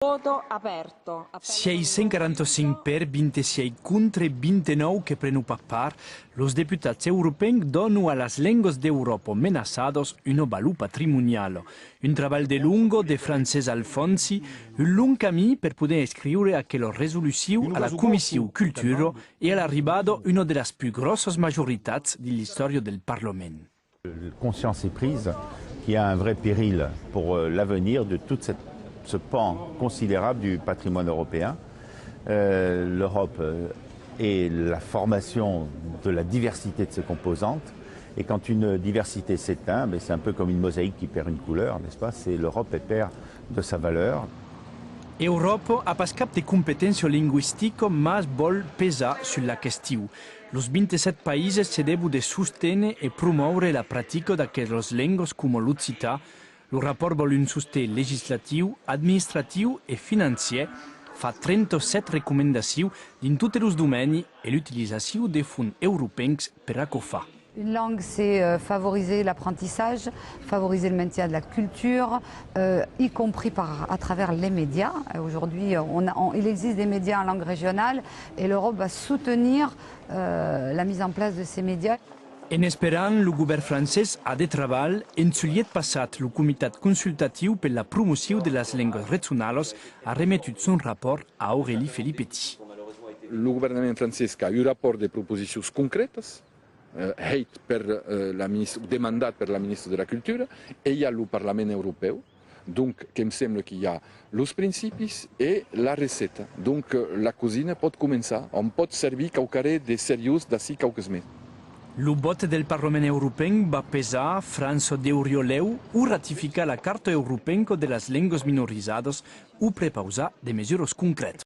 Voto aperto. Si ai 145 per 26 contra 29 que prenu part, los deputats europeus donu a las lenguas d'Europa menaçados un valor patrimonial. Un treball de lungo de Francesc Alfonsi, un long camí per poder escriure aquella resolució a la Comissió Cultura e all'arribado una de las più grosses majoritats de l'història del Parlament. Conscience est prise qu'il y a un vrai péril pour l'avenir de toute ce pan considérable du patrimoine européen. L'Europe est la formation de la diversité de ses composantes. Et quand une diversité s'éteint, c'est un peu comme une mosaïque qui perd une couleur, n'est-ce pas? L'Europe perd de sa valeur. Europa ha pas cap de competència linguistica, mas vol pesar sulla qüestió. Los 27 països se debu de sostenir e promoure la pràctica d'aquestes llengües com l'occità. El rapport vol un sostén legislatiu, administratiu e financier, fa 37 recommandacions in tots els domenis e l'utilització de fons europeus per a co fa. Une langue, c'est favoriser l'apprentissage, favoriser le maintien de la culture, y compris à travers les médias. Aujourd'hui, il existe des médias en langue régionale et l'Europe va soutenir la mise en place de ces médias. En esperant, el govern francès ha de treballar. En juliet passat, el Comitat Consultatiu per la Promoció de les Llengües Regionals ha remetut son rapport a Aurélie Filippetti. El govern francès ha un rapport de proposicions concretes, demandat per la ministra de la Cultura, e hi ha el Parlament Europeu, donc que em sembla que hi ha els principis i la receta. Donc la cosina pot començar, on pot servir qualque de seriós d'ací qualques mesos. El vot del Parlament Europeu va pesar França d'Orioleu o ratificar la Carta Europea de les Llengües Minoritzades o prepausar de mesures concretes.